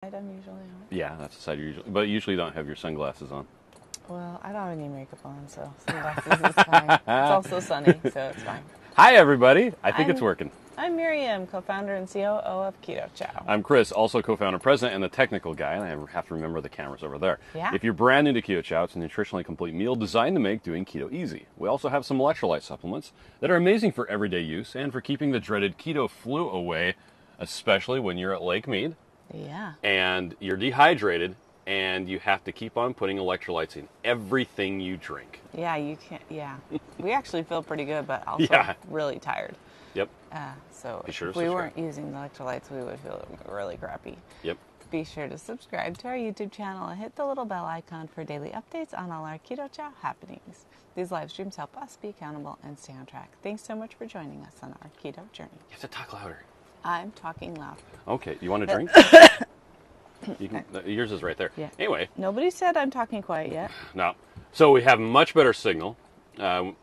I'm usually on. Yeah, that's the side you usually, but usually don't have your sunglasses on. Well, I don't have any makeup on, so sunglasses is fine. It's also sunny, so it's fine. Hi, everybody. I think it's working. I'm Miriam, co-founder and COO of Keto Chow. I'm Chris, also co-founder, president, and the technical guy, and I have to remember the cameras over there. Yeah. If you're brand new to Keto Chow, it's a nutritionally complete meal designed to make doing keto easy. We also have some electrolyte supplements that are amazing for everyday use and for keeping the dreaded keto flu away, especially when you're at Lake Mead. Yeah. And you're dehydrated, and you have to keep on putting electrolytes in everything you drink. Yeah, you can't. Yeah. We actually feel pretty good, but also really tired. Yep. So Be sure if to we subscribe. weren't using the electrolytes, we would feel really crappy. Yep. Be sure to subscribe to our YouTube channel and hit the little bell icon for daily updates on all our Keto Chow happenings. These live streams help us be accountable and stay on track. Thanks so much for joining us on our keto journey. You have to talk louder. I'm talking loud. Okay. You want a drink? You can, yours is right there. Yeah. Anyway. Nobody said I'm talking quiet yet. No. So we have much better signal. The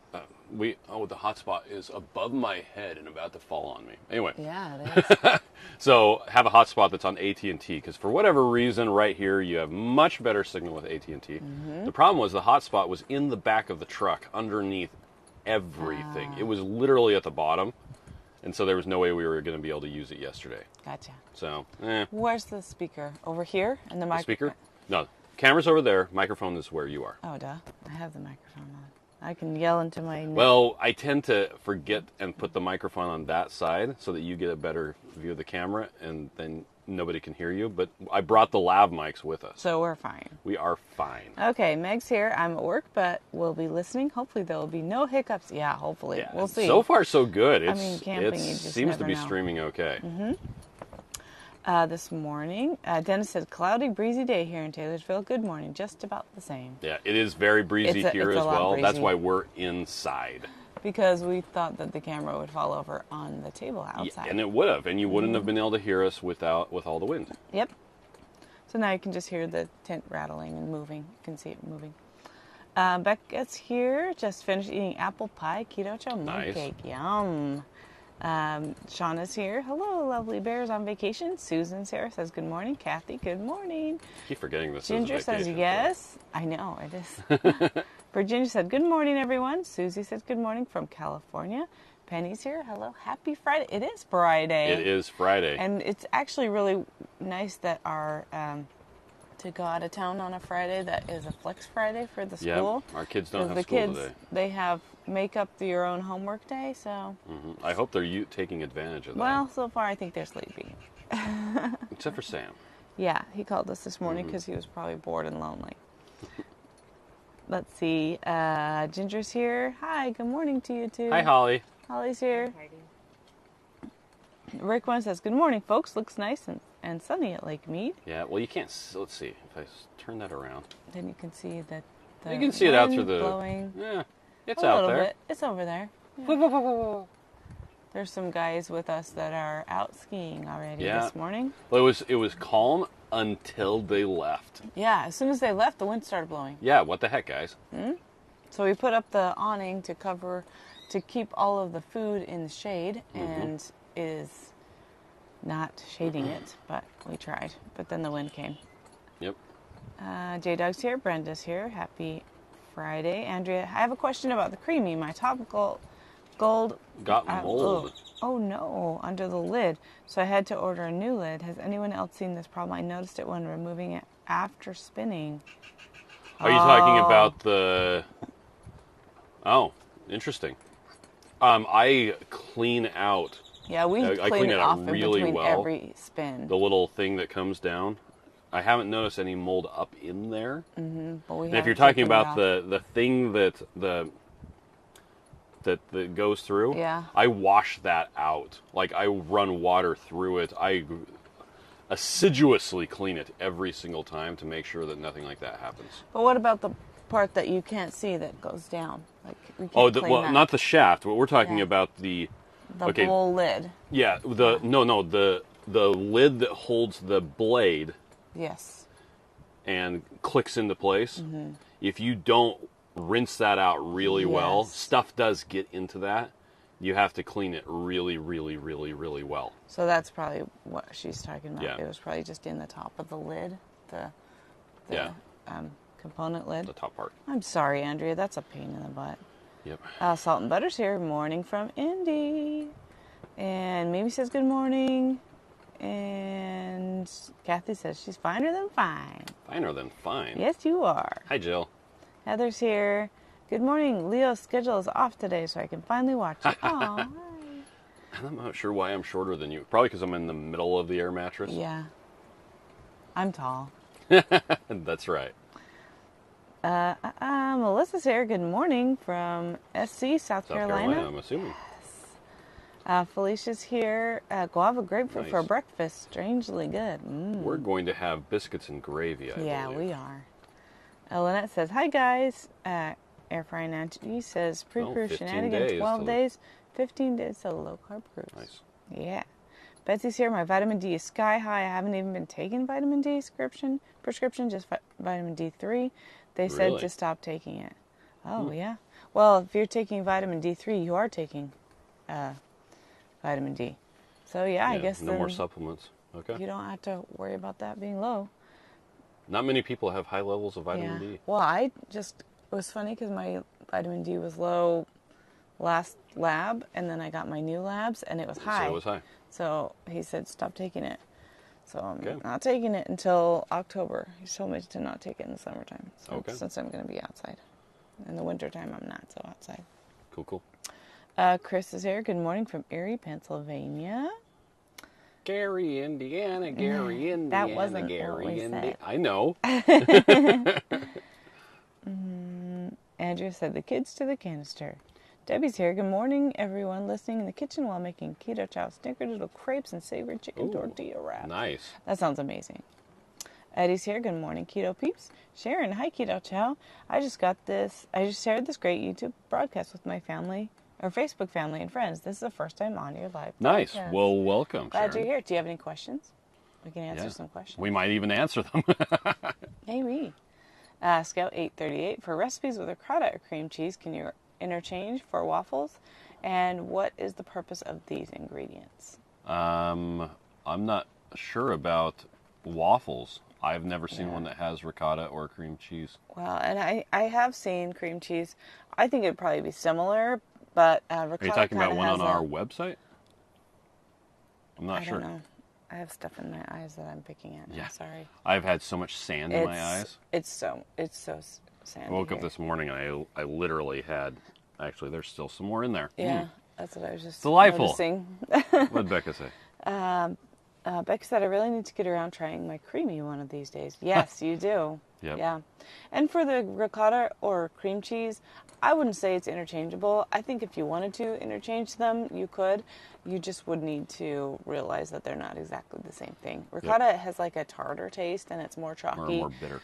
hotspot is above my head and about to fall on me. Anyway. Yeah, it is. So have a hotspot that's on AT&T because for whatever reason, right here you have much better signal with AT&T. Mm-hmm. The problem was the hotspot was in the back of the truck underneath everything. It was literally at the bottom. And so there was no way we were going to be able to use it yesterday. Gotcha. So, Where's the speaker? Over here? And the The speaker? No. Camera's over there. Microphone is where you are. Oh, duh. I have the microphone on. I can yell into my neck. Well, I tend to forget and put the microphone on that side so that you get a better view of the camera and then nobody can hear you. But I brought the lav mics with us. So we're fine. We are fine. Okay, Meg's here. I'm at work, but we'll be listening. Hopefully there will be no hiccups. Yeah, hopefully. Yeah, We'll see. So far, so good. camping, it you just seems to never be know. streaming okay. Mm-hmm. This morning, Dennis said, cloudy, breezy day here in Taylorsville. Good morning. Just about the same. Yeah, it is very breezy here it's as a lot well. breezy. That's why we're inside. Because we thought that the camera would fall over on the table outside. Yeah, and it would have, and you wouldn't have been able to hear us with all the wind. Yep. So now you can just hear the tent rattling and moving. You can see it moving. Becca's here. Just finished eating apple pie, keto chow, mug cake. Yum. Shauna's here. Hello, lovely bears on vacation. Susan Sarah says good morning. Kathy, good morning. I keep forgetting this. Ginger says yes. I know, it is. Virginia said good morning, everyone. Susie says good morning from California. Penny's here. Hello. Happy Friday. It is Friday. It is Friday. And it's actually really nice that our to go out of town on a Friday that is a flex Friday for the school. Yeah, our kids don't have the school kids, today. They have make up your own homework day, so. Mm-hmm. I hope they're taking advantage of that. Well, so far I think they're sleeping. Except for Sam. Yeah, he called us this morning because he was probably bored and lonely. Let's see. Ginger's here. Hi, good morning to you too. Hi, Holly. Holly's here. Rick one says, good morning, folks. Looks nice and sunny at Lake Mead. Yeah, well, you can't. Let's see. If I turn that around. Then you can see that the You can see it out through wind the. blowing Yeah, it's a out little there. bit. It's over there. Yeah. There's some guys with us that are out skiing already this morning. Well, it was calm until they left. Yeah, as soon as they left, the wind started blowing. Yeah, what the heck, guys? So we put up the awning to keep all of the food in the shade, and is not shading it, but we tried. But then the wind came. Yep. J-Dog's here. Brenda's here. Happy Friday. Andrea, I have a question about the creamy. My topical gold Got mold. Oh no, under the lid. So I had to order a new lid. Has anyone else seen this problem? I noticed it when removing it after spinning. Are you talking about the... Oh, interesting. I clean out... Yeah, we I clean it off really in between well. every spin. The little thing that comes down. I haven't noticed any mold up in there. Mm-hmm. But we And if you're talking about the thing that goes through, yeah. I wash that out. Like, I run water through it. I assiduously clean it every single time to make sure that nothing like that happens. But what about the part that you can't see that goes down? Like we can't clean that. Not the shaft. What we're talking about the bowl lid. Yeah, the lid that holds the blade. Yes. And clicks into place. Mm-hmm. If you don't rinse that out really well, stuff does get into that. you have to clean it really, really, really, really well. So that's probably what she's talking about. Yeah. It was probably just in the top of the lid, the Yeah. component lid. The top part. I'm sorry, Andrea. That's a pain in the butt. Yep. Salt and Butter's here. Morning from Indy. And Mimi says good morning. And Kathy says she's finer than fine. Finer than fine. Yes, you are. Hi, Jill. Heather's here. Good morning. Leo's schedule is off today, so I can finally watch it. Aw, hi. I'm not sure why I'm shorter than you. Probably because I'm in the middle of the air mattress. Yeah. I'm tall. That's right. Melissa's here. Good morning from SC, South Carolina. I'm assuming. Felicia's here. Guava grapefruit Nice. for breakfast. Strangely good. We're going to have biscuits and gravy, I believe. We are. Lynette says, hi, guys. Air frying Angie says, pre-crew 15 shenanigans, days 12 till- days, 15 days to low-carb cruise. Nice. Yeah. Betsy's here. My vitamin D is sky high. I haven't even been taking vitamin D prescription, just vitamin D3. They said Really? to stop taking it. Oh, yeah. Well, if you're taking vitamin D3, you are taking vitamin D. So, yeah, I guess no then more supplements. Okay. you don't have to worry about that being low. Not many people have high levels of vitamin Yeah. D. Well, it was funny because my vitamin D was low last lab, and then I got my new labs, and it was high. So it was high. So he said, stop taking it. So I'm Okay. not taking it until October. He told me to not take it in the summertime. So Okay. since I'm going to be outside. In the wintertime, I'm not so outside. Cool. Chris is here. Good morning from Erie, Pennsylvania. Gary, Indiana, Gary, Indiana, That wasn't Gary, what we Indiana. said. I know. Andrew said, the kids to the canister. Debbie's here. Good morning, everyone listening in the kitchen while making Keto Chow snickerdoodle crepes and savory chicken tortilla wraps. Nice. That sounds amazing. Eddie's here. Good morning, Keto peeps. Sharon, hi, Keto Chow. I just shared this great YouTube broadcast with my family, or Facebook family and friends. This is the first time on your live Nice. broadcast. Well, welcome, Glad Sharon. you're here. Do you have any questions? We can answer some questions. We might even answer them. Maybe. Scout 838, for recipes with ricotta or cream cheese, can you interchange for waffles? And what is the purpose of these ingredients? I'm not sure about waffles. I've never seen one that has ricotta or cream cheese. Well, and I have seen cream cheese. I think it'd probably be similar, but ricotta. Are you talking about kinda one on has our website? I'm not sure. I don't know. I have stuff in my eyes that I'm picking at. Yeah. I'm sorry. I've had so much sand in my eyes. It's so sandy. I woke up here. this morning and I literally had, actually there's still some more in there. Yeah, that's what I was just Delightful. noticing. What did Becca say? Becca said, I really need to get around trying my creamy one of these days. Yes, you do. Yep. Yeah. And for the ricotta or cream cheese, I wouldn't say it's interchangeable. I think if you wanted to interchange them, you could. You just would need to realize that they're not exactly the same thing. Ricotta has like a tartar taste, and it's more chalky. Or more bitter.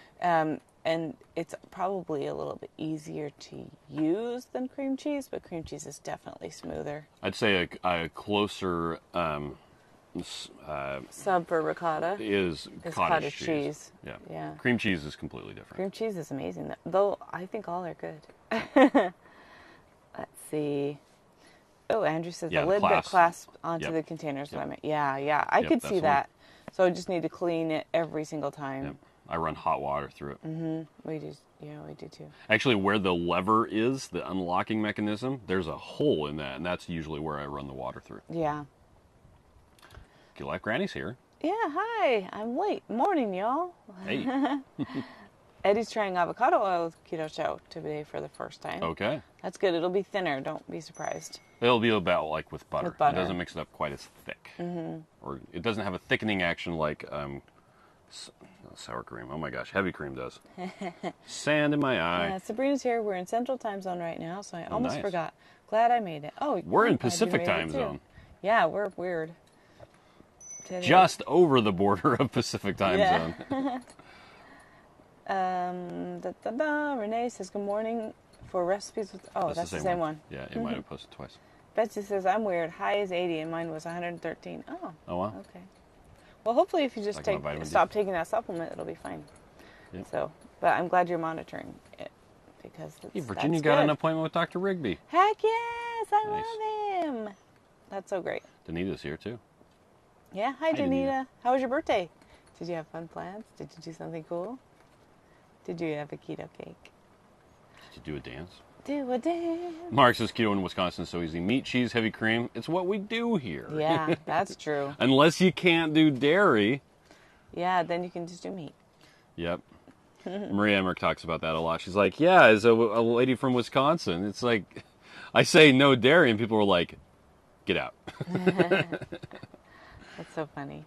And it's probably a little bit easier to use than cream cheese, but cream cheese is definitely smoother. I'd say a closer Sub for ricotta is cottage cheese. Yeah. Cream cheese is completely different. Cream cheese is amazing, though I think all are good. Let's see. Oh, Andrew says Yeah, the the lid that clasp. clasps onto Yep. the containers. Yep. What I meant. Yeah. I Yep, could that's see the one. that. So I just need to clean it every single time. Yep. I run hot water through it. We do. Yeah, we do too. Actually, where the lever is, the unlocking mechanism, there's a hole in that, and that's usually where I run the water through. Yeah. Good luck, Granny's here. Yeah. Hi. I'm late. Morning, y'all. Hey. Eddie's trying avocado oil with Keto Chow today for the first time. Okay. That's good. It'll be thinner. Don't be surprised. It'll be about like with butter. With butter. It doesn't mix it up quite as thick. Or it doesn't have a thickening action like sour cream. Oh my gosh, heavy cream does. Sand in my eye. Sabrina's here. We're in Central Time Zone right now, so I almost nice. forgot. Glad I made it. Oh, We're in I'm glad you Pacific made it Time too. Zone. Yeah, we're weird. Today. Just over the border of Pacific Time Zone. Renee says good morning for recipes with. Oh, that's the same one. Yeah, it might have posted twice. Betsy says I'm weird. High is 80 and mine was 113. Oh. Oh wow. Okay. Well, hopefully, if you just Like my vitamin D. stop taking that supplement, it'll be fine. Yep. So, but I'm glad you're monitoring it because Hey, Virginia got good. an appointment with Dr. Rigby. Heck yes, I Nice. love him. That's so great. Danita's here too. Yeah, hi Danita. How was your birthday? Did you have fun plans? Did you do something cool? Did you have a keto cake? Did you do a dance? Do a dance. Mark says keto in Wisconsin is so easy. Meat, cheese, heavy cream. It's what we do here. Yeah, that's true. Unless you can't do dairy. Yeah, then you can just do meat. Yep. Maria Emmerich talks about that a lot. She's like, yeah, as a lady from Wisconsin, it's like, I say no dairy, and people are like, get out. That's so funny.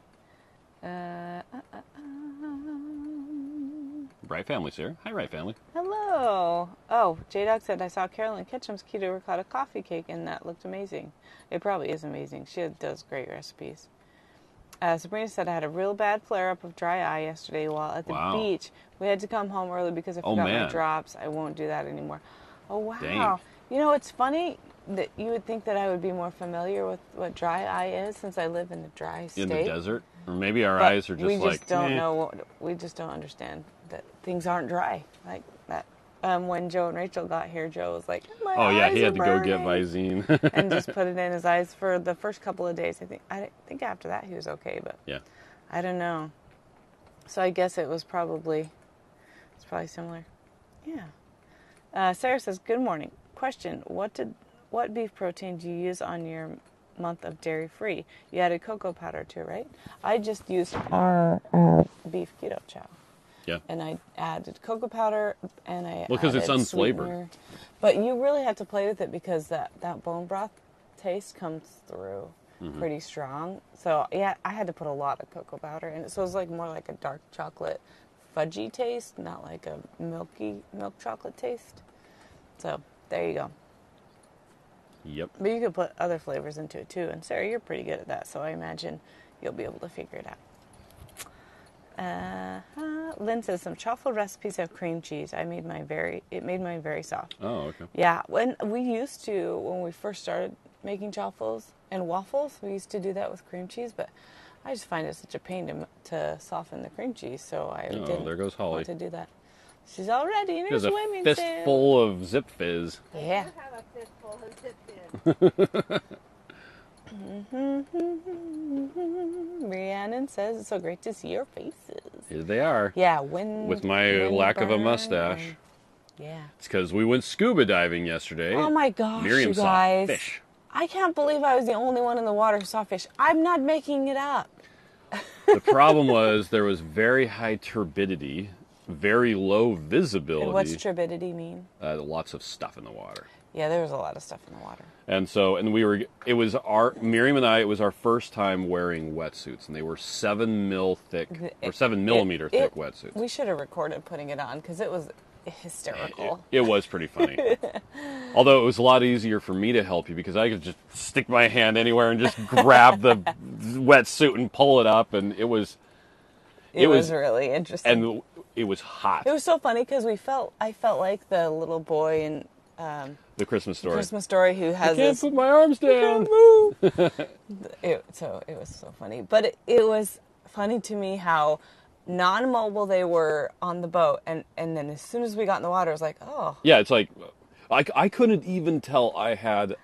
Right Family's here. Hi, Right Family. Hello. Oh, J-Dog said, I saw Carolyn Ketchum's keto ricotta coffee cake, and that looked amazing. It probably is amazing. She does great recipes. Sabrina said, I had a real bad flare-up of dry eye yesterday while at the beach. We had to come home early because I forgot my drops. I won't do that anymore. Oh, wow. Dang. You know, it's funny that you would think that I would be more familiar with what dry eye is since I live in a dry state. In the desert? Or maybe our eyes are just like... We just don't know. We just don't understand that things aren't dry like that. When Joe and Rachel got here, Joe was like, my eyes he had to burning. go get Visine. And just put it in his eyes for the first couple of days. I think after that he was okay, but yeah, I don't know. So I guess it's probably similar. Yeah. Sarah says, good morning. Question, what beef protein do you use on your month of dairy-free? You added cocoa powder too, right? I just used our beef Keto Chow. Yeah. And I added cocoa powder, and I because it's unflavored. Sweetener. But you really have to play with it because that bone broth taste comes through pretty strong. So yeah, I had to put a lot of cocoa powder in it. So it was like more like a dark chocolate fudgy taste, not like a milk chocolate taste. So there you go. Yep. But you could put other flavors into it too. And Sarah, you're pretty good at that, so I imagine you'll be able to figure it out. Lynn says some chaffle recipes have cream cheese. It made mine very soft. Oh, okay. Yeah, when we first started making chaffles and waffles, we used to do that with cream cheese, but I just find it such a pain to soften the cream chease, so I didn't there goes Holly. want to do that. She's all ready in her swimming suit. There's a fistful of Zip Fizz. Yeah. I have a fistful of Zip Fizz. Rhiannon says, it's so great to see your faces. Here they are. Yeah, with my lack of a mustache. Yeah. It's because we went scuba diving yesterday. Oh my gosh, Miriam you guys. saw fish. I can't believe I was the only one in the water who saw fish. I'm not making it up. The problem was there was very high turbidity, very low visibility. And what's turbidity mean? Lots of stuff in the water. Yeah, there was a lot of stuff in the water. And Miriam and I, it was our first time wearing wetsuits, and they were 7 millimeter thick wetsuits. We should have recorded putting it on because it was hysterical. It was pretty funny. Although it was a lot easier for me to help you because I could just stick my hand anywhere and just grab the wetsuit and pull it up, and it was really interesting. And it was hot. It was so funny because I felt like the little boy in the Christmas Story. Who has I can't put my arms down. Move. It was so funny, but it was funny to me how non-mobile they were on the boat, and then as soon as we got in the water, it was like, oh. Yeah, it's like I couldn't even tell I had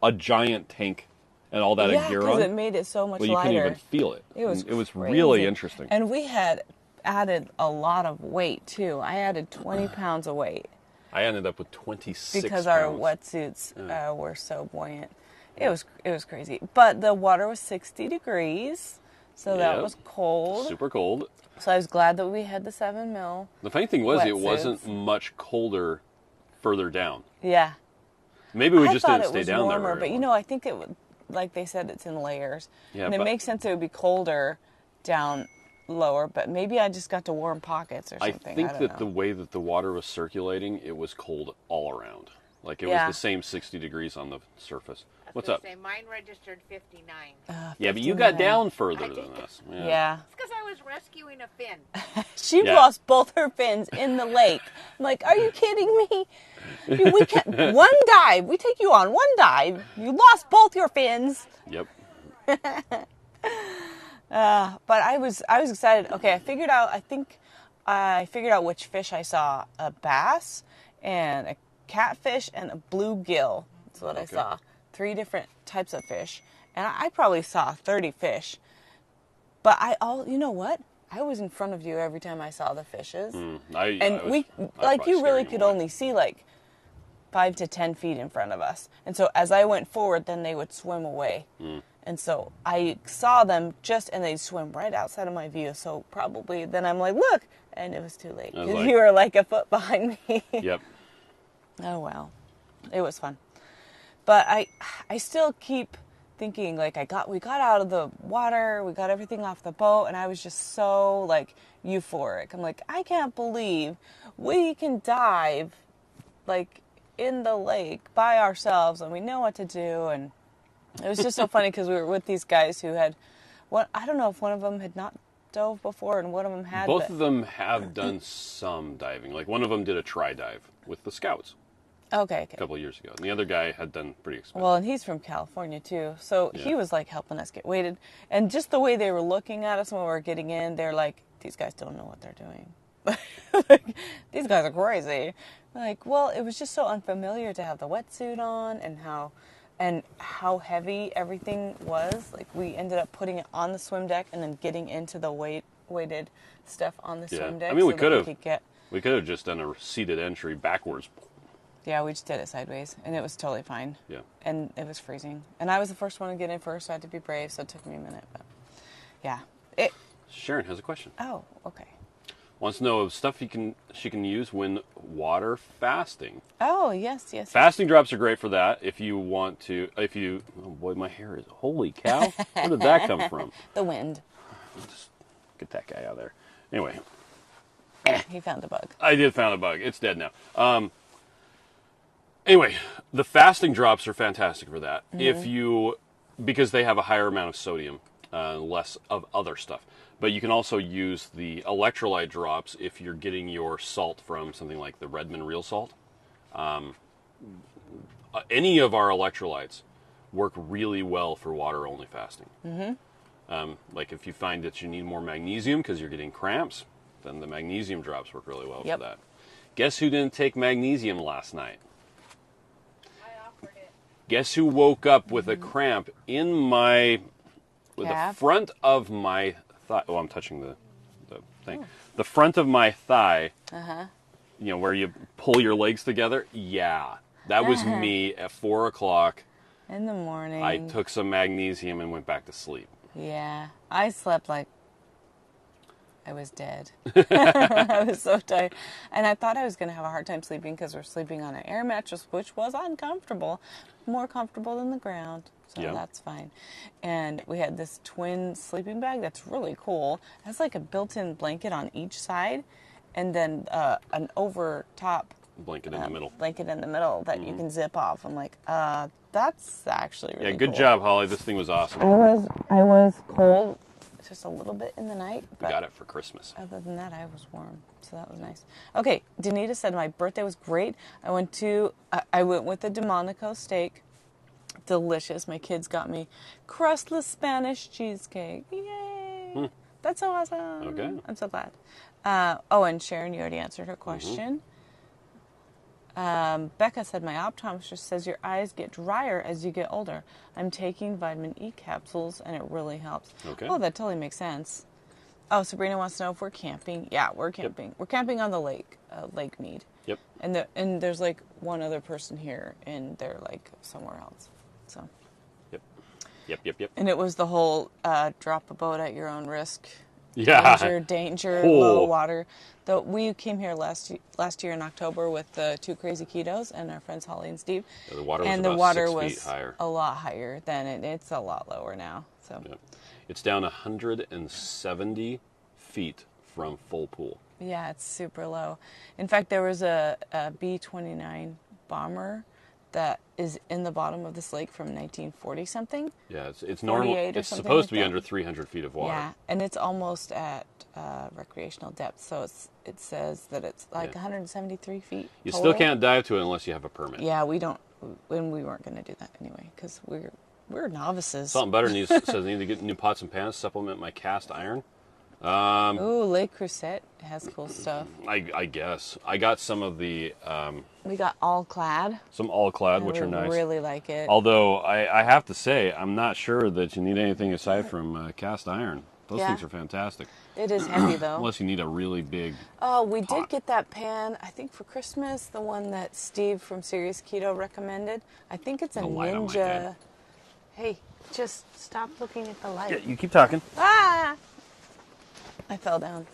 a giant tank and all that gear on. Yeah, because it made it so much lighter. You couldn't even feel it. It was really interesting. And we had added a lot of weight too. I added 20 pounds of weight. I ended up with 26 because pounds. Our wetsuits were so buoyant. It was crazy. But the water was 60 degrees, so that was cold. Super cold. So I was glad that we had the 7 mil. The funny thing was, wetsuits. It wasn't much colder further down. Yeah. Maybe we just didn't stay down warmer, there very long. But I think it would, like they said, it's in layers. Yeah, and it makes sense it would be colder down lower, but maybe I just got to warm pockets or something. I think that the way that the water was circulating, it was cold all around. Like it was the same 60 degrees on the surface. What's up? Mine registered 59. 59. Yeah, but you got down further than us. Yeah. It's because I was rescuing a fin. She lost both her fins in the lake. I'm like, are you kidding me? We can't. One dive. We take you on one dive. You lost both your fins. Yep. But I was excited. Okay, I figured out which fish I saw. A bass and a catfish and a bluegill. That's what I saw. 3 different types of fish, and I probably saw 30 fish. But you know what? I was in front of you every time I saw the fishes. You really could only see like 5 to 10 feet in front of us. And so as I went forward, then they would swim away. And so I saw them and they'd swim right outside of my view. So probably then I'm like, look, and it was too late because you were like a foot behind me. Yep. Oh, well, it was fun. But I still keep thinking, like, we got out of the water, we got everything off the boat, and I was just so, like, euphoric. I'm like, I can't believe we can dive, like, in the lake by ourselves, and we know what to do. And it was just so funny because we were with these guys who had, I don't know if one of them had not dove before and one of them had. Both of them have done some diving. Like, one of them did a try dive with the Scouts. Okay. A couple of years ago. And the other guy had done pretty expensive. Well, and he's from California, too. So he was, like, helping us get weighted. And just the way they were looking at us when we were getting in, they're like, these guys don't know what they're doing. Like, these guys are crazy. Like, well, it was just so unfamiliar to have the wetsuit on and how heavy everything was. Like, we ended up putting it on the swim deck and then getting into the weighted stuff on the swim deck. I mean, we could have just done a seated entry backwards. Yeah, we just did it sideways, and it was totally fine. Yeah. And it was freezing. And I was the first one to get in first, so I had to be brave, so it took me a minute. But, yeah. Sharon has a question. Oh, okay. Wants to know of stuff she can use when water fasting. Oh, yes. Fasting drops are great for that. If you oh boy, my hair is, holy cow. Where did that come from? The wind. Just get that guy out of there. Anyway. He found a bug. I did found a bug. It's dead now. Anyway, the fasting drops are fantastic for that. Because they have a higher amount of sodium, less of other stuff. But you can also use the electrolyte drops if you're getting your salt from something like the Redmond Real Salt. Any of our electrolytes work really well for water-only fasting. Like if you find that you need more magnesium because you're getting cramps, then the magnesium drops work really well for that. Guess who didn't take magnesium last night? Guess who woke up with a cramp in the front of my thigh? Oh, I'm touching the thing. The front of my thigh. You know, where you pull your legs together. Yeah, that was me at 4 o'clock in the morning. I took some magnesium and went back to sleep. Yeah, I slept like I was dead. I was so tired. And I thought I was going to have a hard time sleeping because we're sleeping on an air mattress, which was uncomfortable. More comfortable than the ground. So that's fine. And we had this twin sleeping bag that's really cool. It has like a built-in blanket on each side and then an over top blanket in the middle. Blanket in the middle that you can zip off. I'm like, that's actually really good cool. job, Holly. This thing was awesome. I was cold just a little bit in the night. We got it for Christmas. Other than that, I was warm, so that was nice. Okay, Danita said my birthday was great. I went with the Delmonico steak. Delicious. My kids got me crustless Spanish cheesecake. Yay! That's so awesome. Okay. I'm so glad. And Sharon, you already answered her question. Becca said, my optometrist says your eyes get drier as you get older. I'm taking vitamin E capsules, and it really helps. Okay. Oh, that totally makes sense. Oh, Sabrina wants to know if we're camping. Yeah, we're camping. Yep. We're camping on the lake, Lake Mead. Yep. And there's like one other person here, and they're like somewhere else. So. Yep. And it was the whole drop a boat at your own risk. Yeah. Danger, low water. We came here last year in October with the two crazy ketos and our friends Holly and Steve. Yeah, the water was and about the water 6 was feet higher. A lot higher than it's a lot lower now. So it's down 170 feet from full pool. Yeah, it's super low. In fact, there was a B-29 bomber that is in the bottom of this lake from 1940 something. Yeah, it's normal. It's supposed to be under 300 feet of water. Yeah, and it's almost at recreational depth, so it says that it's like 173 feet. You total. still can't dive to it unless you have a permit. Yeah, we don't, and we weren't going to do that anyway because we're novices. Something better says I need to get new pots and pans, supplement my cast iron. Ooh, Le Creuset has cool stuff. I guess. I got some of the... We got All Clad. some All Clad, which are nice. I really like it. Although, I have to say, I'm not sure that you need anything aside from cast iron. Those things are fantastic. It is heavy, though. Unless you need a really big Oh, we pot. did get that pan, I think, for Christmas. The one that Steve from Serious Keto recommended. I think it's a light on my Ninja. head. Hey, just stop looking at the light. Yeah, you keep talking. Ah! I fell down.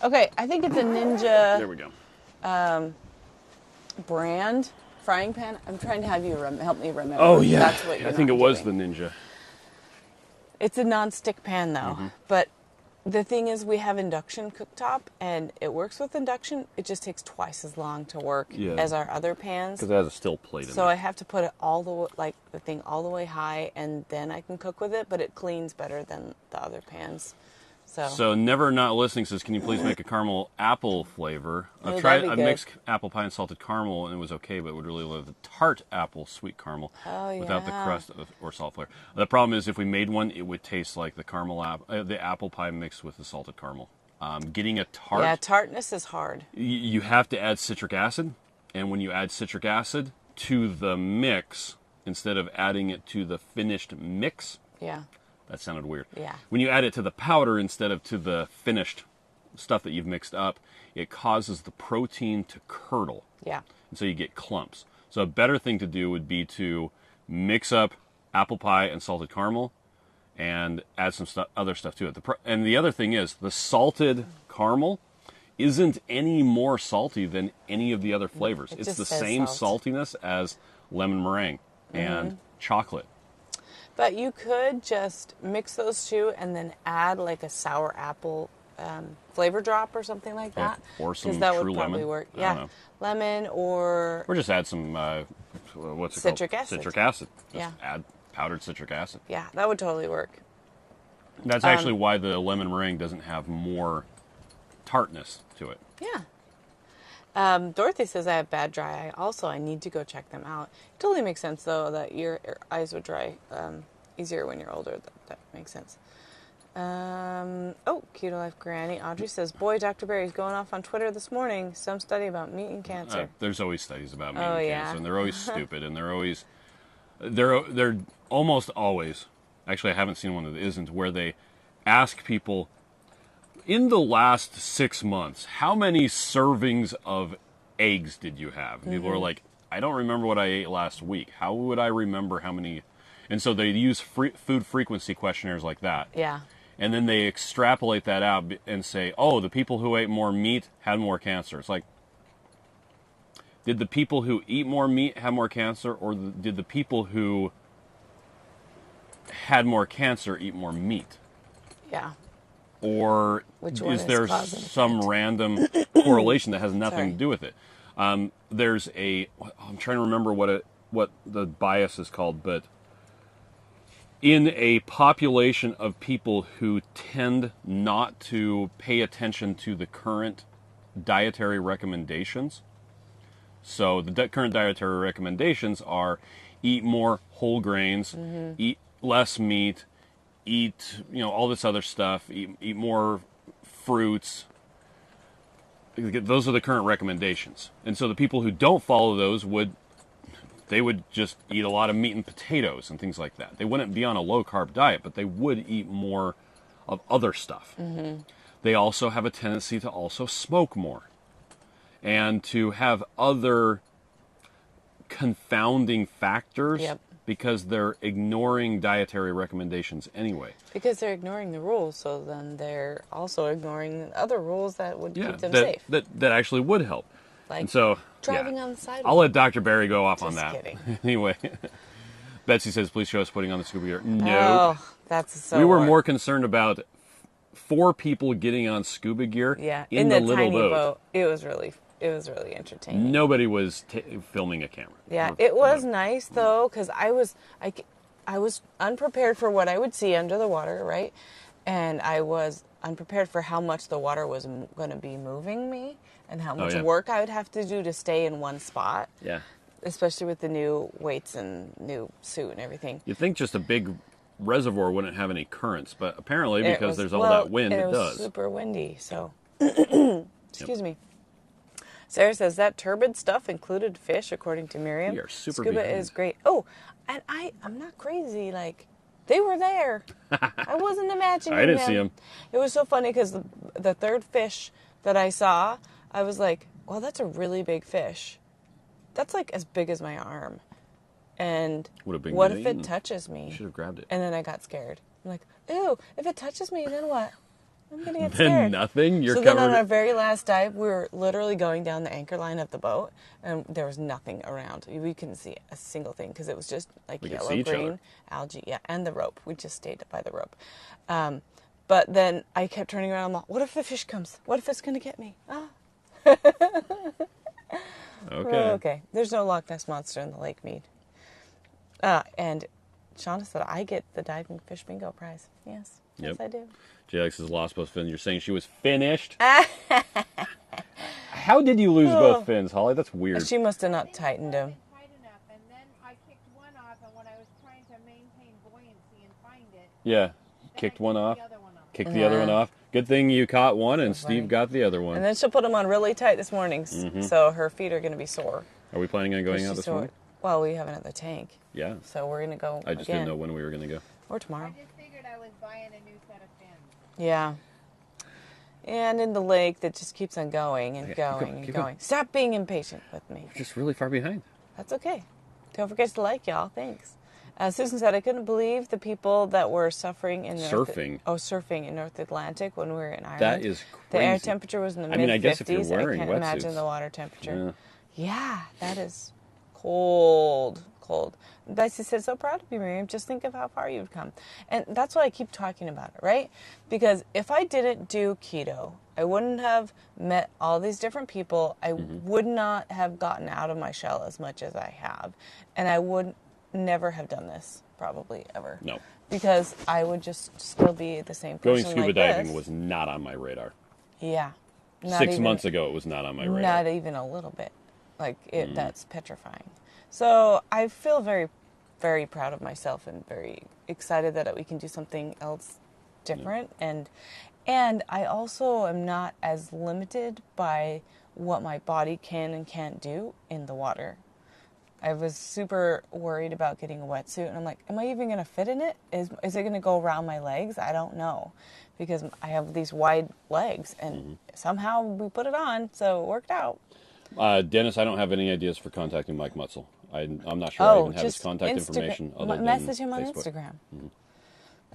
Okay, I think it's a Ninja There we go. brand frying pan. I'm trying to have you help me remember. Oh, yeah. That's what you're I think it not was doing. the Ninja. It's a non-stick pan, though. Mm-hmm. But the thing is, we have induction cooktop, and it works with induction. It just takes twice as long to work as our other pans. Because it has a still plate in So it. I have to put it all the way, the thing all the way high, and then I can cook with it. But it cleans better than the other pans. So Never Not Listening says, can you please make a caramel apple flavor? Oh, that'd be I good. mixed apple pie and salted caramel, and it was okay, but would really love the tart apple sweet caramel without the crust or salt flavor. The problem is, if we made one, it would taste like the the apple pie mixed with the salted caramel. Getting a tart, Yeah, tartness is hard. you have to add citric acid, and when you add citric acid to the mix, instead of adding it to the finished mix, Yeah. that sounded weird. Yeah. When you add it to the powder instead of to the finished stuff that you've mixed up, it causes the protein to curdle. Yeah. And so you get clumps. So a better thing to do would be to mix up apple pie and salted caramel and add some other stuff to it. And the other thing is, the salted caramel isn't any more salty than any of the other flavors. It It's just the says same salt. saltiness as lemon meringue and chocolate. But you could just mix those two and then add like a sour apple flavor drop or something like that. Or some 'Cause that true would probably lemon. work. I Yeah, don't know. lemon or Or just add some, what's it Citric called? acid. Citric acid. Just Yeah. add powdered citric acid. yeah, that would totally work. That's actually why the lemon meringue doesn't have more tartness to it. Yeah. Dorothy says I have bad dry eye. Also, I need to go check them out. It totally makes sense, though, that your eyes would dry easier when you're older. That makes sense. Keto Life Granny. Audrey says, boy, Dr. Berry's going off on Twitter this morning. Some study about meat and cancer. There's always studies about meat Oh, and yeah. cancer, and they're always stupid, and they're almost always, actually I haven't seen one that isn't, where they ask people, in the last 6 months, how many servings of eggs did you have? And people are like, I don't remember what I ate last week. How would I remember how many? And so they use food frequency questionnaires like that. Yeah. And then they extrapolate that out and say, oh, the people who ate more meat had more cancer. It's like, did the people who eat more meat have more cancer, or did the people who had more cancer eat more meat? Yeah. Or Which one is is there cause and some effect? random correlation that has nothing Sorry. to do with it? I'm trying to remember what the bias is called, but in a population of people who tend not to pay attention to the current dietary recommendations. So the current dietary recommendations are eat more whole grains, eat less meat, eat all this other stuff, eat more fruits. Those are the current recommendations. And so the people who don't follow those would just eat a lot of meat and potatoes and things like that. They wouldn't be on a low-carb diet, but they would eat more of other stuff. Mm-hmm. They also have a tendency to also smoke more and to have other confounding factors because they're ignoring dietary recommendations anyway. Because they're ignoring the rules, so then they're also ignoring other rules that would keep them that, safe. That actually would help. Like and so, driving on the sidewalk. I'll let Dr. Barry go off on Just that. kidding. Anyway, Betsy says, please show us putting on the scuba gear. No. Oh, that's so we were hard. more concerned about 4 people getting on scuba gear in the little tiny boat. It was really entertaining. Nobody was filming a camera. Yeah, it was nice though, because I was unprepared for what I would see under the water, right? And I was unprepared for how much the water was going to be moving me and how much work I would have to do to stay in one spot. Yeah. Especially with the new weights and new suit and everything. You think just a big reservoir wouldn't have any currents, but apparently because there's all well, that wind, and it was does. super windy, so. Excuse me. Sarah says that turbid stuff included fish, according to Miriam. We are super Scuba behind. is great. Oh, and I'm not crazy. Like, they were there. I wasn't imagining I didn't see them. It was so funny because the third fish that I saw, I was like, well, that's a really big fish. That's like as big as my arm. And what if it touches me? You should have grabbed it. And then I got scared. I'm like, ew, if it touches me, then what? I'm going to get Then scared. nothing? You're so covered. then on our very last dive, we were literally going down the anchor line of the boat, and there was nothing around. We couldn't see a single thing because it was just like yellow, green, algae, and the rope. We just stayed by the rope. But then I kept turning around. I'm like, what if the fish comes? What if it's going to get me? Ah. Okay. There's no Loch Ness Monster in the Lake Mead. And Shauna said, I get the diving fish bingo prize. Yes. Yes, I do. JX is lost both fins. You're saying she was finished? How did you lose both fins, Holly? That's weird. She must have not tightened them. Tight enough, and then I kicked one off, and when I was trying to maintain buoyancy and find it, Yeah. Kicked one off. the other one off. Kicked the other one off. Good thing you caught one and Steve got the other one. And then she'll put them on really tight this morning, so her feet are going to be sore. Are we planning on going out this morning? Well, we have another tank. Yeah. So we're going to go I just didn't know when we were going to go. Or tomorrow. I just figured I was buying a new set of fins. Yeah. And in the lake that just keeps on going and going and going. Stop being impatient with me. We're just really far behind. That's okay. Don't forget to like, y'all. Thanks. Susan said, I couldn't believe the people that were suffering in surfing in North Atlantic when we were in Ireland. That is crazy. The air temperature was in the mid-50s. I guess if you're wearing I can't wetsuits. imagine the water temperature. Yeah, that is cold. Betsy said, so proud of you, Miriam. Just think of how far you've come. And that's why I keep talking about it, right? Because if I didn't do keto, I wouldn't have met all these different people. I would not have gotten out of my shell as much as I have. And I would never have done this, probably, ever. No. Because I would just still be the same person. Going scuba diving was not on my radar. Yeah. 6 months ago, it was not on my radar. Not even a little bit. Like, that's petrifying. So I feel very, very proud of myself and very excited that we can do something else different. And I also am not as limited by what my body can and can't do in the water. I was super worried about getting a wetsuit, and I'm like, am I even going to fit in it? Is it going to go around my legs? I don't know, because I have these wide legs, and somehow we put it on, so it worked out. Dennis, I don't have any ideas for contacting Mike Mutzel. I'm not sure I even have his contact information. Message him on Instagram.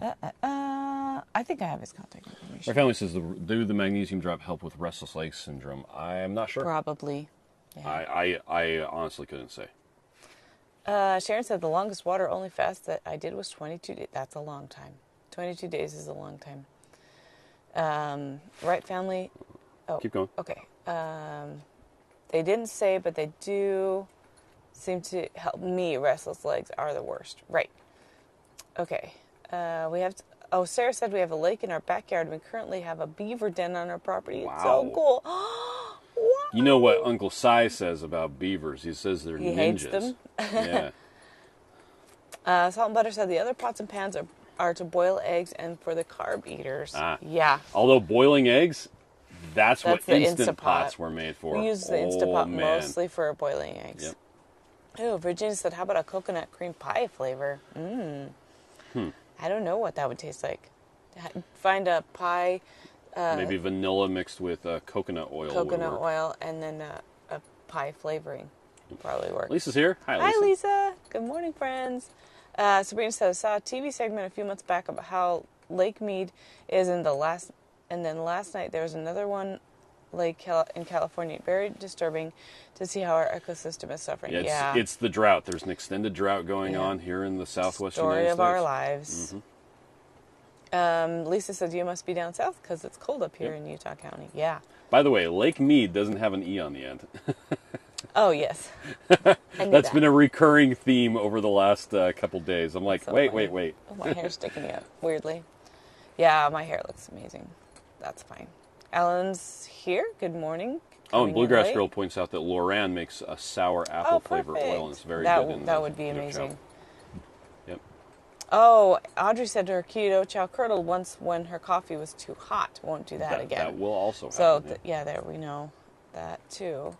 I think I have his contact information. Our family says, do the magnesium drop help with restless leg syndrome? I'm not sure. Probably. Yeah. I honestly couldn't say. Sharon said the longest water-only fast that I did was 22 days. That's a long time. 22 days is a long time. Right, family? Oh, keep going. Okay. They didn't say, but they do seem to help me. Restless legs are the worst. Right. Okay. We have... Sarah said we have a lake in our backyard. We currently have a beaver den on our property. Wow. It's so cool. You know what Uncle Si says about beavers? He says they're ninjas. He hates them. Yeah. Salt and Butter said the other pots and pans are to boil eggs and for the carb eaters. Yeah. Although boiling eggs, that's what Instant Pots were made for. We use the Instapot mostly for boiling eggs. Yep. Oh, Virginia said, how about a coconut cream pie flavor? I don't know what that would taste like. Find a pie. Maybe vanilla mixed with coconut oil. Coconut oil and then a pie flavoring would probably work. Lisa's here. Hi, Lisa. Hi, Lisa. Good morning, friends. Sabrina said, I saw a TV segment a few months back about how Lake Mead is and then last night there was another one in California. Very disturbing to see how our ecosystem is suffering. It's the drought. There's an extended drought going on here in the southwest United States. Story of our lives. Lisa said, you must be down south because it's cold up here in Utah County. Yeah. By the way, Lake Mead doesn't have an E on the end. Oh, yes. That's been a recurring theme over the last couple days. I'm like, wait. Oh, my hair's sticking up weirdly. Yeah, my hair looks amazing. That's fine. Alan's here. Good morning. Oh, and Bluegrass Girl points out that Loran makes a sour apple flavor oil, and it's very good. That would be amazing. Yep. Oh, Audrey said her Keto Chow curdled once when her coffee was too hot. Won't do that again. That will also happen. So, there we know that too.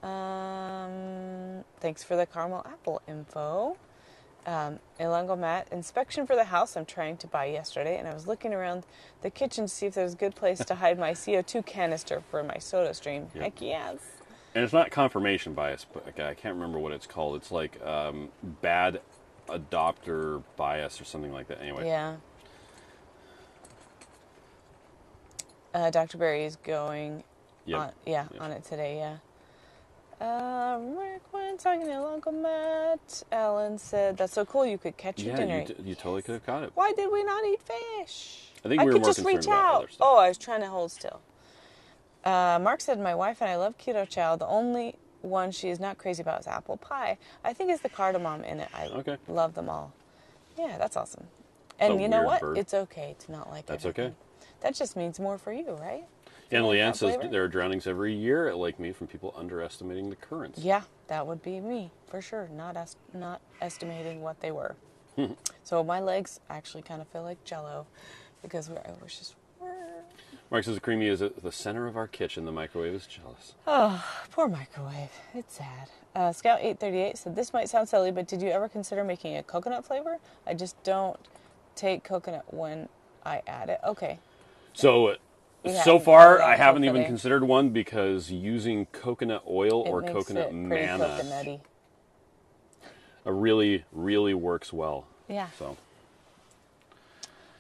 Thanks for the caramel apple info. Ilongo Matt, inspection for the house I'm trying to buy yesterday, and I was looking around the kitchen to see if there's a good place to hide my CO2 canister for my soda stream. Yep. Heck yes. And it's not confirmation bias, but I can't remember what it's called. It's like bad adopter bias or something like that. Anyway. Yeah. Dr. Berry is going on it today, yeah. Rick went talking to Uncle Matt. Alan said, that's so cool you could catch your dinner. Yeah, you totally could have caught it. Why did we not eat fish? I think we were more concerned about other stuff. Oh, I was trying to hold still. Mark said, my wife and I love Keto Chow. The only one she is not crazy about is apple pie. I think it's the cardamom in it. I love them all. Yeah, that's awesome. And you know what? It's okay to not like it. That's okay. That just means more for you, right? And Leanne says there are drownings every year at Lake Mead from people underestimating the currents. Yeah, that would be me, for sure. Not estimating what they were. So my legs actually kind of feel like Jell-O because I was just... Mark says the creamy is at the center of our kitchen. The microwave is jealous. Oh, poor microwave. It's sad. Scout838 said, this might sound silly, but did you ever consider making a coconut flavor? I just don't take coconut when I add it. Okay. So far, I haven't even considered one because using coconut oil or coconut manna really, really works well. Yeah. So.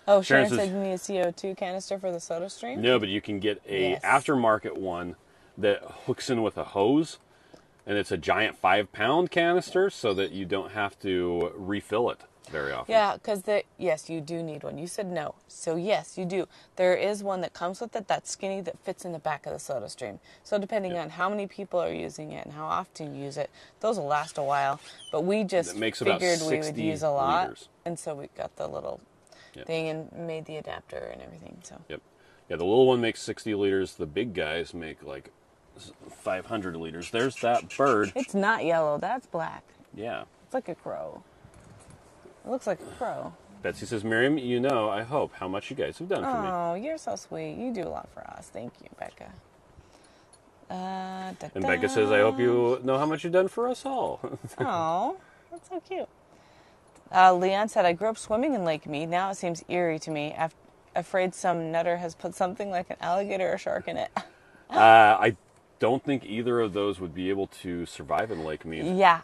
Oh, Sharon said you need a CO2 canister for the soda stream? No, but you can get a aftermarket one that hooks in with a hose, and it's a giant 5-pound canister so that you don't have to refill it very often. Yeah, because yes, you do need one. You said no. So yes, you do. There is one that comes with it that's skinny that fits in the back of the soda stream. So depending on how many people are using it and how often you use it, those will last a while. But we just figured we would use a lot. Liters. And so we got the little thing and made the adapter and everything. So. Yep. Yeah, the little one makes 60 liters. The big guys make like 500 liters. There's that bird. It's not yellow. That's black. Yeah. It's like a crow. It looks like a crow. Betsy says, Miriam, I hope how much you guys have done for me. Oh, you're so sweet. You do a lot for us. Thank you, Becca. And Becca says, I hope you know how much you've done for us all. Oh, that's so cute. Leon said, I grew up swimming in Lake Mead. Now it seems eerie to me. Afraid some nutter has put something like an alligator or shark in it. I don't think either of those would be able to survive in Lake Mead. Yeah,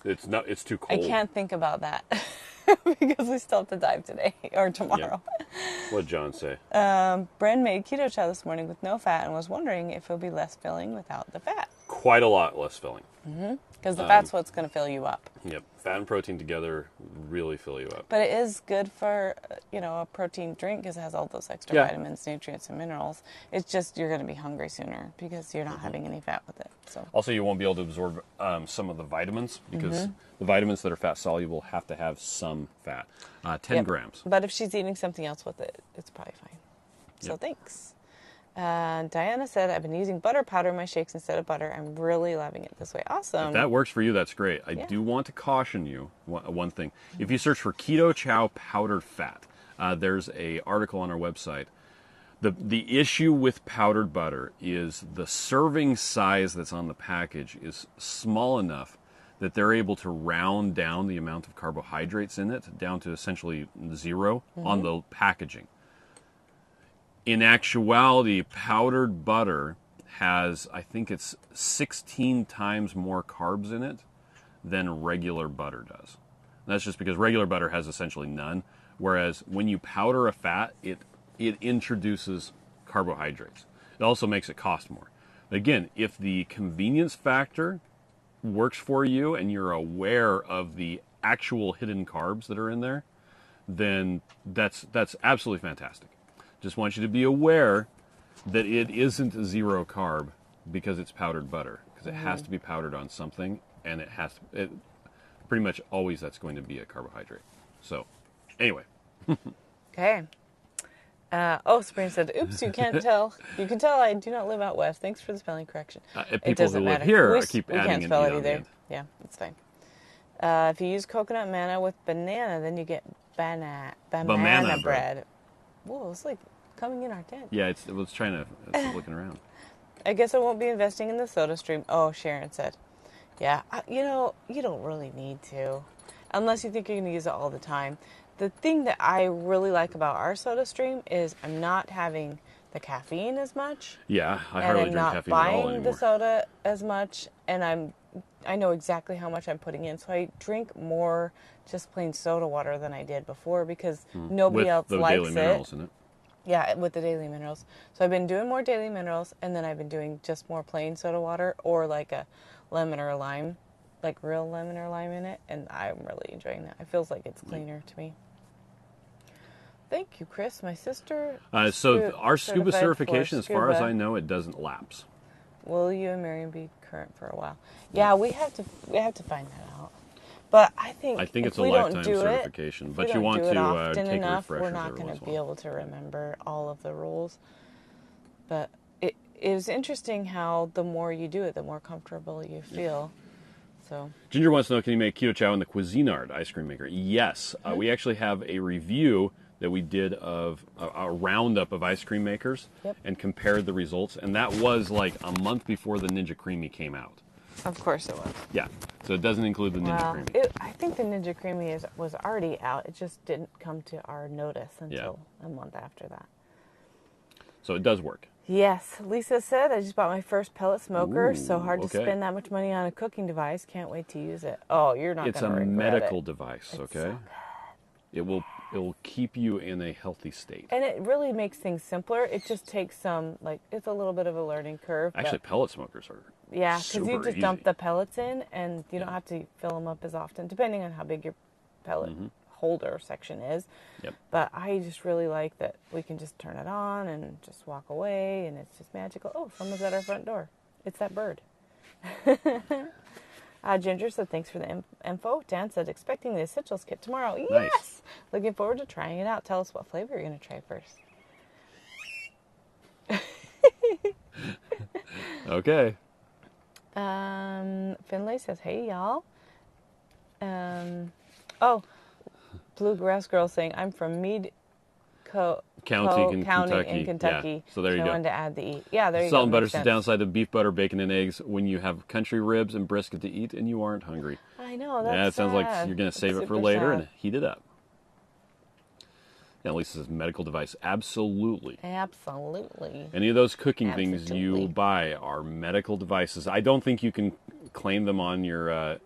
It's too cold. I can't think about that because we still have to dive today or tomorrow. Yeah. What'd John say? Bren made Keto Chow this morning with no fat and was wondering if it'll be less filling without the fat. Quite a lot less filling. Because the fat's what's going to fill you up. Yep. Fat and protein together really fill you up. But it is good for, a protein drink because it has all those extra vitamins, nutrients, and minerals. It's just you're going to be hungry sooner because you're not having any fat with it. So. Also, you won't be able to absorb some of the vitamins because the vitamins that are fat soluble have to have some fat. 10 grams. But if she's eating something else with it, it's probably fine. So thanks. Diana said, I've been using butter powder in my shakes instead of butter. I'm really loving it this way. Awesome. If that works for you, that's great. I do want to caution you one thing. If you search for Keto Chow powdered fat, there's an article on our website. The issue with powdered butter is the serving size that's on the package is small enough that they're able to round down the amount of carbohydrates in it down to essentially 0 on the packaging. In actuality, powdered butter has, I think it's 16 times more carbs in it than regular butter does. And that's just because regular butter has essentially none, whereas when you powder a fat, it introduces carbohydrates. It also makes it cost more. Again, if the convenience factor works for you and you're aware of the actual hidden carbs that are in there, then that's absolutely fantastic. Just want you to be aware that it isn't 0 carb because it's powdered butter, because it has to be powdered on something, and it pretty much always that's going to be a carbohydrate. So, anyway. Okay. Spring said, oops, you can't tell. You can tell I do not live out west. Thanks for the spelling correction. People who live here keep adding we can't spell an it E either. on the end. Yeah, it's fine. If you use coconut manna with banana, then you get banana bread. Whoa, it's like coming in our tent. Yeah, it was looking around. I guess I won't be investing in the soda stream. Oh, Sharon said. Yeah, you don't really need to. Unless you think you're going to use it all the time. The thing that I really like about our soda stream is I'm not having the caffeine as much. Yeah, I hardly drink caffeine at all anymore. And I'm not buying the soda as much, and I know exactly how much I'm putting in. So I drink more just plain soda water than I did before because nobody else likes it. With the daily minerals in it. Yeah, with the daily minerals. So I've been doing more daily minerals, and then I've been doing just more plain soda water or like a lemon or a lime, like real lemon or lime in it, and I'm really enjoying that. It feels like it's cleaner to me. Thank you, Chris. My sister. So our Scuba certification, as far as I know, it doesn't lapse. Will you and Miriam be current for a while? Yeah, we have to find that out. But I think it's a lifetime certification. But you want to take enough, refreshers. We're not going to be able to remember all of the rules. But it is interesting how the more you do it, the more comfortable you feel. So Ginger wants to know, can you make Keto Chow in the CuisinArt Ice Cream Maker? Yes. We actually have a review that we did of a roundup of ice cream makers and compared the results. And that was like a month before the Ninja Creamy came out. Of course it was. Yeah. So it doesn't include the Ninja Creamy. I think the Ninja Creamy was already out. It just didn't come to our notice until a month after that. So it does work. Yes. Lisa said, I just bought my first pellet smoker. Ooh, so hard to spend that much money on a cooking device. Can't wait to use it. Oh, you're not going to regret it. It's a medical device, okay? So good. It will keep you in a healthy state. And it really makes things simpler. It just takes it's a little bit of a learning curve. Actually, pellet smokers are because you just dump the pellets in, and you don't have to fill them up as often, depending on how big your pellet holder section is. Yep. But I just really like that we can just turn it on and just walk away, and it's just magical. Oh, someone's at our front door. It's that bird. Ginger said, thanks for the info. Dan said, expecting the Essentials kit tomorrow. Yes! Nice. Looking forward to trying it out. Tell us what flavor you're going to try first. Okay. Finlay says, hey, y'all. Bluegrass Girl saying, I'm from Meade County in Kentucky. Yeah. So there you go. I wanted to add the E. Yeah, there you go. Salt and butter is the downside of beef, butter, bacon, and eggs when you have country ribs and brisket to eat and you aren't hungry. I know, that's it sounds sad. like you're going to save it for later and heat it up. Yeah, Lisa says medical device. Absolutely. Absolutely. Any of those cooking things you buy are medical devices. I don't think you can claim them on your a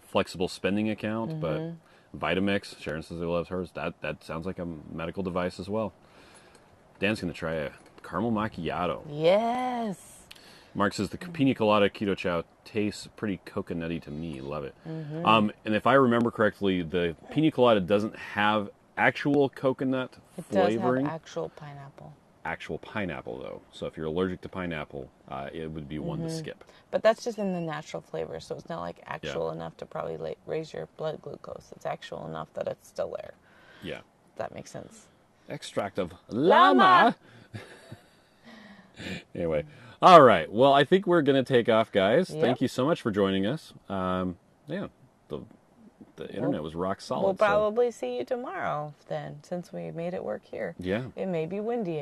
flexible spending account, but Vitamix, Sharon says he loves hers. That sounds like a medical device as well. Dan's going to try a caramel macchiato. Yes. Mark says the pina colada Keto Chow tastes pretty coconutty to me. Love it. And if I remember correctly, the pina colada doesn't have actual coconut flavoring. It does have actual pineapple. Actual pineapple, though. So if you're allergic to pineapple, it would be one to skip. But that's just in the natural flavor, so it's not like actual enough to probably raise your blood glucose. It's actual enough that it's still there. Yeah. If that makes sense. Extract of llama. Anyway. All right. Well, I think we're going to take off, guys. Yep. Thank you so much for joining us. The internet was rock solid. We'll probably see you tomorrow then, since we made it work here. Yeah. It may be windy